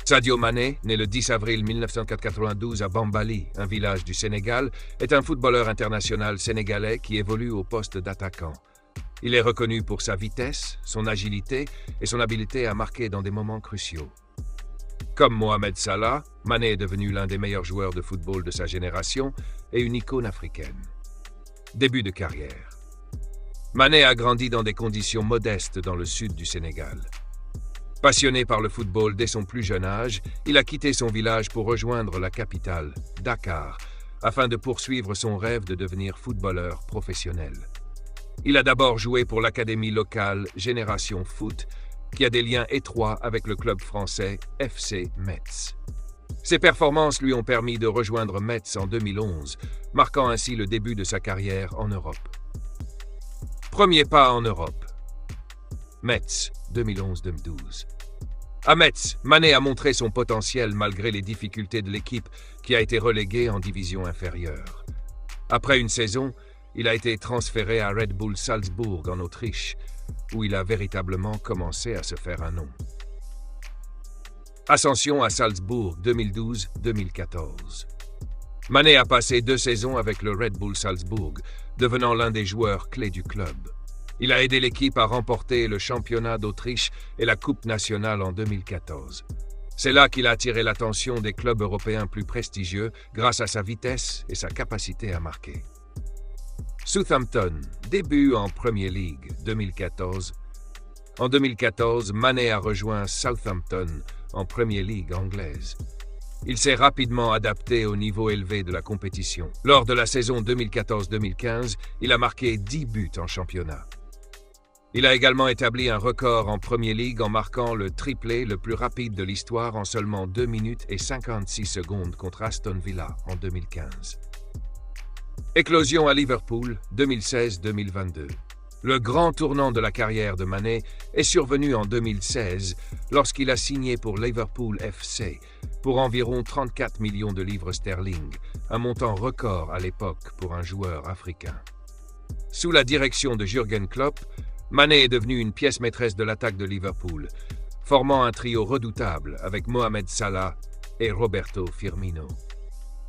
Sadio Mané, né le 10 avril 1992 à Bambali, un village du Sénégal, est un footballeur international sénégalais qui évolue au poste d'attaquant. Il est reconnu pour sa vitesse, son agilité et son habileté à marquer dans des moments cruciaux. Comme Mohamed Salah, Mané est devenu l'un des meilleurs joueurs de football de sa génération et une icône africaine. Début de carrière. Mané a grandi dans des conditions modestes dans le sud du Sénégal. Passionné par le football dès son plus jeune âge, il a quitté son village pour rejoindre la capitale, Dakar, afin de poursuivre son rêve de devenir footballeur professionnel. Il a d'abord joué pour l'académie locale Génération Foot, qui a des liens étroits avec le club français FC Metz. Ses performances lui ont permis de rejoindre Metz en 2011, marquant ainsi le début de sa carrière en Europe. Premier pas en Europe. Metz, 2011-2012. À Metz, Mané a montré son potentiel malgré les difficultés de l'équipe qui a été reléguée en division inférieure. Après une saison, il a été transféré à Red Bull Salzbourg en Autriche, où il a véritablement commencé à se faire un nom. Ascension à Salzbourg 2012-2014. Mané a passé 2 saisons avec le Red Bull Salzbourg, devenant l'un des joueurs clés du club. Il a aidé l'équipe à remporter le championnat d'Autriche et la Coupe nationale en 2014. C'est là qu'il a attiré l'attention des clubs européens plus prestigieux grâce à sa vitesse et sa capacité à marquer. Southampton, début en Premier League 2014. En 2014, Mané a rejoint Southampton en Premier League anglaise. Il s'est rapidement adapté au niveau élevé de la compétition. Lors de la saison 2014-2015, il a marqué 10 buts en championnat. Il a également établi un record en Premier League en marquant le triplé le plus rapide de l'histoire en seulement 2 minutes et 56 secondes contre Aston Villa en 2015. Éclosion à Liverpool 2016-2022. Le grand tournant de la carrière de Mané est survenu en 2016 lorsqu'il a signé pour Liverpool FC pour environ 34 millions de livres sterling, un montant record à l'époque pour un joueur africain. Sous la direction de Jürgen Klopp, Mané est devenu une pièce maîtresse de l'attaque de Liverpool, formant un trio redoutable avec Mohamed Salah et Roberto Firmino.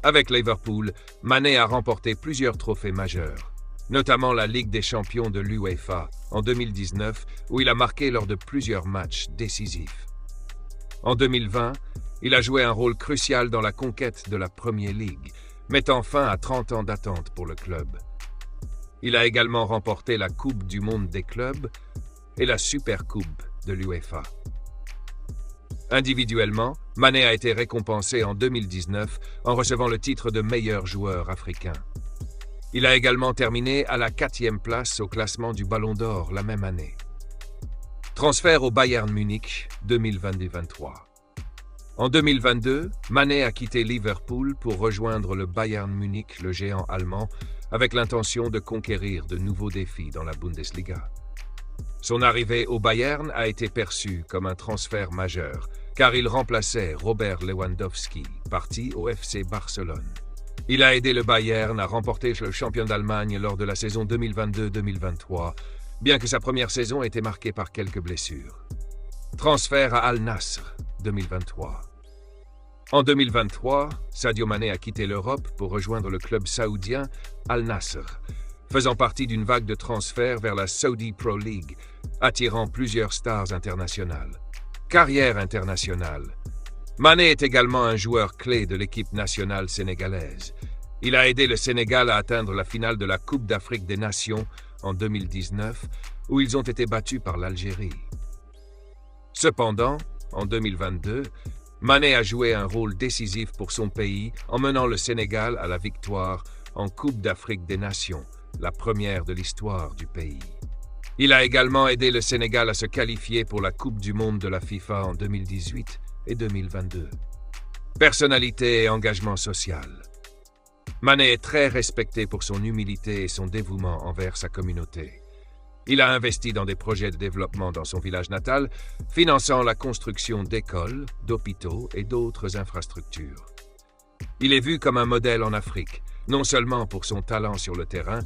Avec Liverpool, Mané a remporté plusieurs trophées majeurs, notamment la Ligue des champions de l'UEFA en 2019, où il a marqué lors de plusieurs matchs décisifs. En 2020, il a joué un rôle crucial dans la conquête de la Premier League, mettant fin à 30 ans d'attente pour le club. Il a également remporté la Coupe du monde des clubs et la Supercoupe de l'UEFA. Individuellement, Mané a été récompensé en 2019 en recevant le titre de meilleur joueur africain. Il a également terminé à la 4e place au classement du Ballon d'Or la même année. Transfert au Bayern Munich 2022-23. En 2022, Mané a quitté Liverpool pour rejoindre le Bayern Munich, le géant allemand, avec l'intention de conquérir de nouveaux défis dans la Bundesliga. Son arrivée au Bayern a été perçue comme un transfert majeur, car il remplaçait Robert Lewandowski, parti au FC Barcelone. Il a aidé le Bayern à remporter le championnat d'Allemagne lors de la saison 2022-2023, bien que sa première saison ait été marquée par quelques blessures. Transfert à Al Nassr 2023. En 2023, Sadio Mané a quitté l'Europe pour rejoindre le club saoudien Al Nassr, faisant partie d'une vague de transferts vers la Saudi Pro League, attirant plusieurs stars internationales. Carrière internationale. Mané est également un joueur clé de l'équipe nationale sénégalaise. Il a aidé le Sénégal à atteindre la finale de la Coupe d'Afrique des Nations en 2019, où ils ont été battus par l'Algérie. Cependant, en 2022, Mané a joué un rôle décisif pour son pays en menant le Sénégal à la victoire en Coupe d'Afrique des Nations, la première de l'histoire du pays. Il a également aidé le Sénégal à se qualifier pour la Coupe du monde de la FIFA en 2018 et 2022. Personnalité et engagement social. Mané est très respecté pour son humilité et son dévouement envers sa communauté. Il a investi dans des projets de développement dans son village natal, finançant la construction d'écoles, d'hôpitaux et d'autres infrastructures. Il est vu comme un modèle en Afrique, non seulement pour son talent sur le terrain,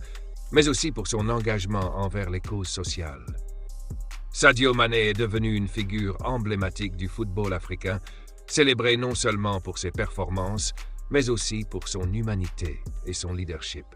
mais aussi pour son engagement envers les causes sociales. Sadio Mané est devenu une figure emblématique du football africain, célébré non seulement pour ses performances, mais aussi pour son humanité et son leadership.